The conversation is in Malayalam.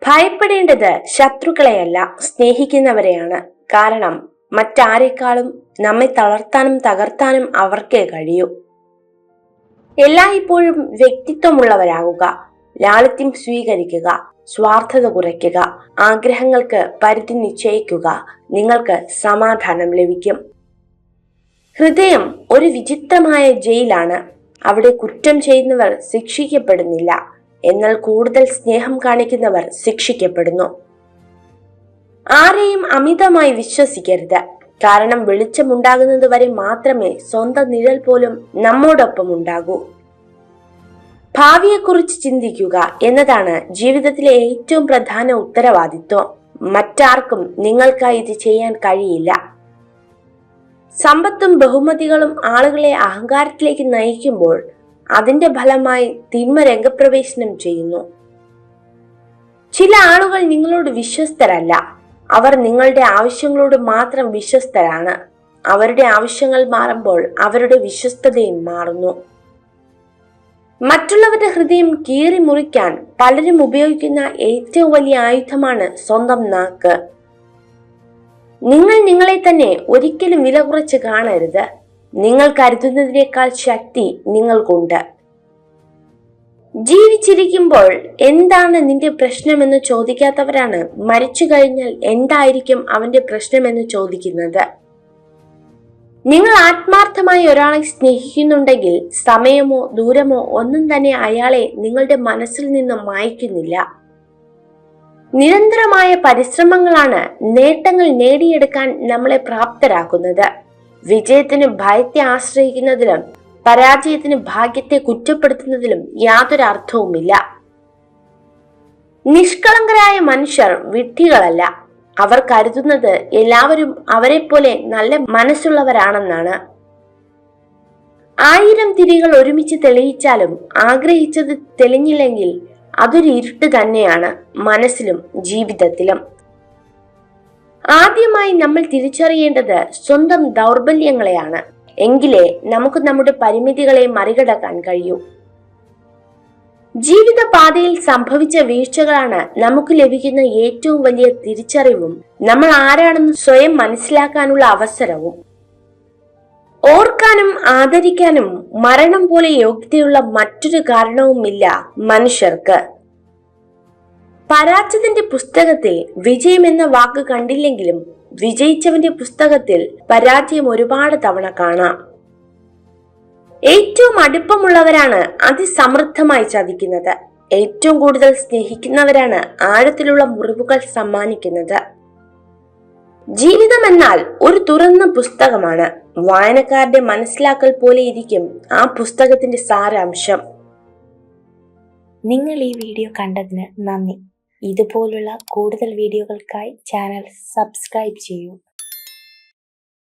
ഭയപ്പെടേണ്ടത് ശത്രുക്കളെയല്ല, സ്നേഹിക്കുന്നവരെയാണ്. കാരണം മറ്റാരെക്കാളും നമ്മെ തളർത്താനും തകർത്താനും അവർക്കേ കഴിയൂ. എല്ലായ്പ്പോഴും വ്യക്തിത്വമുള്ളവരാകുക, ലാളിത്യം സ്വീകരിക്കുക, സ്വാർത്ഥത കുറയ്ക്കുക, ആഗ്രഹങ്ങൾക്ക് പരിധി നിശ്ചയിക്കുക. നിങ്ങൾക്ക് സമാധാനം ലഭിക്കും. ഹൃദയം ഒരു വിചിത്രമായ ജയിലാണ്. അവിടെ കുറ്റം ചെയ്യുന്നവർ ശിക്ഷിക്കപ്പെടുന്നില്ല, എന്നാൽ കൂടുതൽ സ്നേഹം കാണിക്കുന്നവർ ശിക്ഷിക്കപ്പെടുന്നു. ആരെയും അമിതമായി വിശ്വസിക്കരുത്. കാരണം വെളിച്ചമുണ്ടാകുന്നത് വരെ മാത്രമേ സ്വന്തം നിഴൽ പോലും നമ്മോടൊപ്പം ഉണ്ടാകൂ. ഭാവിയെക്കുറിച്ച് ചിന്തിക്കുക എന്നതാണ് ജീവിതത്തിലെ ഏറ്റവും പ്രധാന ഉത്തരവാദിത്വം. മറ്റാർക്കും നിങ്ങൾക്കായി ഇത് ചെയ്യാൻ കഴിയില്ല. സമ്പത്തും ബഹുമതികളും ആളുകളെ അഹങ്കാരത്തിലേക്ക് നയിക്കുമ്പോൾ അതിന്റെ ഫലമായി തിന്മ രംഗപ്രവേശനം ചെയ്യുന്നു. ചില ആളുകൾ നിങ്ങളോട് വിശ്വസ്തരല്ല. അവർ നിങ്ങളുടെ ആവശ്യങ്ങളോട് മാത്രം വിശ്വസ്തരാണ്. അവരുടെ ആവശ്യങ്ങൾ മാറുമ്പോൾ അവരുടെ വിശ്വസ്തതയും മാറുന്നു. മറ്റുള്ളവരുടെ ഹൃദയം കീറി മുറിക്കാൻ പലരും ഉപയോഗിക്കുന്ന ഏറ്റവും വലിയ ആയുധമാണ് സ്വന്തം നാക്ക്. നിങ്ങൾ നിങ്ങളെ തന്നെ ഒരിക്കലും വില കുറച്ച് കാണരുത്. നിങ്ങൾ കരുതുന്നതിനേക്കാൾ ശക്തി നിങ്ങൾക്കുണ്ട്. ജീവിച്ചിരിക്കുമ്പോൾ എന്താണ് നിന്റെ പ്രശ്നമെന്ന് ചോദിക്കാത്തവരാണ് മരിച്ചു കഴിഞ്ഞാൽ എന്തായിരിക്കും അവന്റെ പ്രശ്നമെന്ന് ചോദിക്കുന്നത്. നിങ്ങൾ ആത്മാർത്ഥമായി ഒരാളെ സ്നേഹിക്കുന്നുണ്ടെങ്കിൽ സമയമോ ദൂരമോ ഒന്നും തന്നെ അയാളെ നിങ്ങളുടെ മനസ്സിൽ നിന്നും മായ്ക്കുന്നില്ല. നിരന്തരമായ പരിശ്രമങ്ങളാണ് നേട്ടങ്ങൾ നേടിയെടുക്കാൻ നമ്മളെ പ്രാപ്തരാക്കുന്നത്. വിജയത്തിന് ഭയത്തെ ആശ്രയിക്കുന്നതിലും പരാജയത്തിന് ഭാഗ്യത്തെ കുറ്റപ്പെടുത്തുന്നതിലും യാതൊരു അർത്ഥവുമില്ല. നിഷ്കളങ്കരായ മനുഷ്യർ വിഡ്ഢികളല്ല. അവർ കരുതുന്നത് എല്ലാവരും അവരെ പോലെ നല്ല മനസ്സുള്ളവരാണെന്നാണ്. 1000 തിരികൾ ഒരുമിച്ച് തെളിയിച്ചാലും ആഗ്രഹിച്ചത് തെളിഞ്ഞില്ലെങ്കിൽ അതൊരു ഇരുട്ട് തന്നെയാണ്, മനസ്സിലും ജീവിതത്തിലും. ആദ്യമായി നമ്മൾ തിരിച്ചറിയേണ്ടത് സ്വന്തം ദൗർബല്യങ്ങളെയാണ്. എങ്കിലേ നമുക്ക് നമ്മുടെ പരിമിതികളെ മറികടക്കാൻ കഴിയൂ. ജീവിതപാതയിൽ സംഭവിച്ച വീഴ്ചകളാണ് നമുക്ക് ലഭിക്കുന്ന ഏറ്റവും വലിയ തിരിച്ചറിവും നമ്മൾ ആരാണെന്ന് സ്വയം മനസ്സിലാക്കാനുള്ള അവസരവും. ഓർക്കാനും ആദരിക്കാനും മരണം പോലെ യോഗ്യതയുള്ള മറ്റൊരു കാരണവുമില്ല മനുഷ്യർക്ക്. പരാജയത്തിന്റെ പുസ്തകത്തിൽ വിജയം എന്ന വാക്ക് കണ്ടില്ലെങ്കിലും വിജയിച്ചവന്റെ പുസ്തകത്തിൽ പരാജയം ഒരുപാട് തവണ കാണാം. ഏറ്റവും അടുപ്പമുള്ളവരാണ് അതിസമൃദ്ധമായി ചതിക്കുന്നത്. ഏറ്റവും കൂടുതൽ സ്നേഹിക്കുന്നവരാണ് ആഴത്തിലുള്ള മുറിവുകൾ സമ്മാനിക്കുന്നത്. ജീവിതം എന്നാൽ ഒരു തുറന്ന പുസ്തകമാണ്. വായനക്കാരുടെ മനസ്സിലാക്കൽ പോലെ ഇരിക്കും ആ പുസ്തകത്തിന്റെ സാരാംശം. നിങ്ങൾ ഈ വീഡിയോ കണ്ടതിന് നന്ദി. ഇതുപോലുള്ള കൂടുതൽ വീഡിയോകൾക്കായി ചാനൽ സബ്സ്ക്രൈബ് ചെയ്യൂ.